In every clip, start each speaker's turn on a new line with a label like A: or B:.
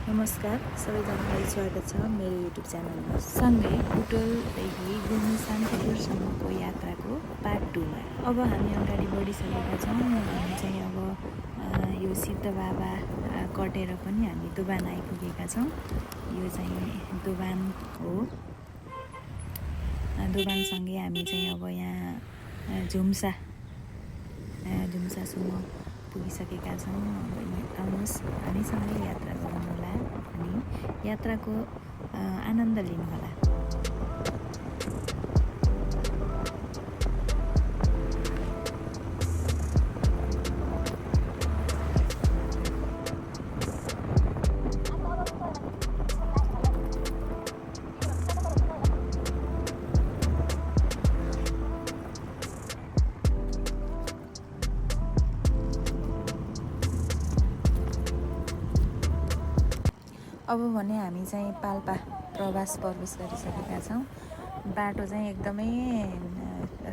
A: नमस्कार, सबैजनालाई स्वागत छ मेरो युट्युब च्यानलमा। सँगै बुटोलदेखि गुल्मी शान्तिपुरसम्मको यात्राको पार्ट 2 मा अब हामी अगाडि बढिसकेका छौँ। हामी चाहिँ अब यो सिद्ध बाबा कटेर पनि हामी दोभान आइपुगेका छौँ। यो चाहिँ दोभान हो। दोभानसँगै हामी चाहिँ अब यहाँ झुम्सासम्म पुगिसकेका छौँ। आउनुहोस् हामीसँगै यात्रा गर्नुहोला अनि यात्राको आनन्द लिनुहोला। अब भने हामी चाहिँ पाल्पा प्रवास प्रवेश गरिसकेका छौँ। बाटो चाहिँ एकदमै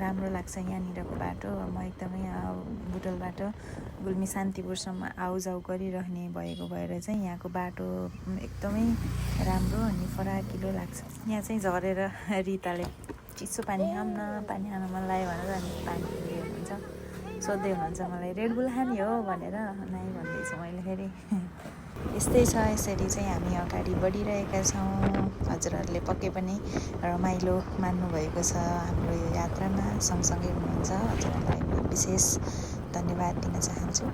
A: राम्रो लाग्छ यहाँनिरको बाटो। म एकदमै बुटोलबाट गुल्मी शान्तिपुरसम्म आउजाउ गरिरहने भएको भएर चाहिँ यहाँको बाटो एकदमै राम्रो अनि फराकिलो लाग्छ। यहाँ चाहिँ झरेर रिताले चिसो पानी खान मन लाग्यो भनेर अनि पानी हुनुहुन्छ सोध्दै हुनुहुन्छ मलाई, रेडबुल खाने हो भनेर। नाइ भन्दैछु मैले फेरि। यस्तै छ। यसरी चाहिँ हामी अगाडि बढिरहेका छौँ। हजुरहरूले पक्कै पनि रमाइलो मान्नुभएको छ हाम्रो यो यात्रामा। सँगसँगै हुनुहुन्छ, हजुरहरूलाई म विशेष धन्यवाद दिन चाहन्छु।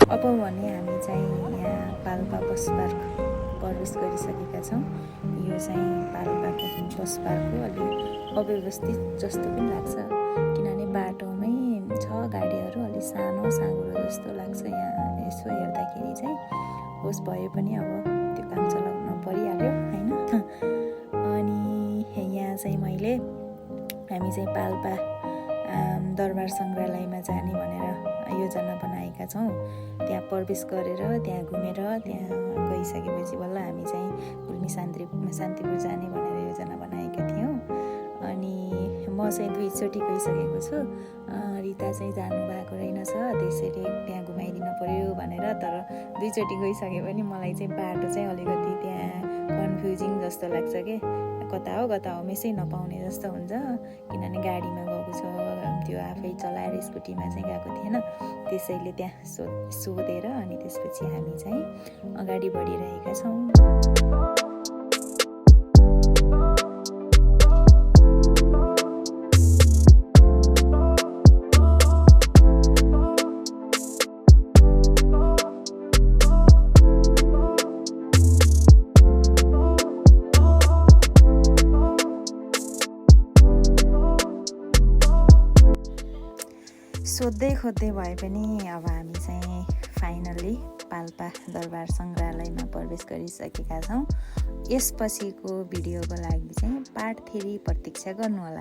A: अब भने हामी चाहिँ यहाँ पाल्पा बस पार्क प्रवेश गरिसकेका छौँ। यो चाहिँ पाल्पाको बस पार्क हो। अलि अव्यवस्थित जस्तो पनि लाग्छ किनभने बाटोमै छ गाडीहरू, अलि सानो साँगुरो जस्तो लाग्छ। यहाँ यसो हेर्दाखेरि चाहिँ होस् भए पनि अब त्यो काम चलाउन परिहाल्यो होइन। अनि यहाँ चाहिँ हामी चाहिँ पाल्पा दरबार सङ्ग्रहालयमा जाने भनेर योजना बनाएका छौँ। त्यहाँ प्रवेश गरेर त्यहाँ घुमेर त्यहाँ गइसकेपछि बल्ल हामी चाहिँ गुल्मी शान्तिपुर जाने भनेर योजना बनाएका थियौँ। अनि म चाहिँ 2 चोटि गइसकेको छु। रिता चाहिँ जानुभएको रहेनछ, त्यसरी त्यहाँ घुमाइदिनु पर्यो भनेर। तर 2 चोटि गइसके पनि मलाई चाहिँ बाटो चाहिँ अलिकति त्यहाँ कन्फ्युजिङ जस्तो लाग्छ कि कता हो मेसै नपाउने जस्तो हुन्छ। किनभने गाडीमा गएको छ, त्यो आफै चलाएर स्कुटीमा चाहिँ गएको थिएन। त्यसैले त्यहाँ सोधेर अनि त्यसपछि हामी चाहिँ अगाडि बढिरहेका छौँ। सोध्दै खोज्दै भए पनि अब हामी चाहिँ फाइनल्ली पाल्पा दरबार सङ्ग्रहालयमा प्रवेश गरिसकेका छौँ। यसपछिको भिडियोको लागि चाहिँ पार्ट 3 प्रतीक्षा गर्नुहोला।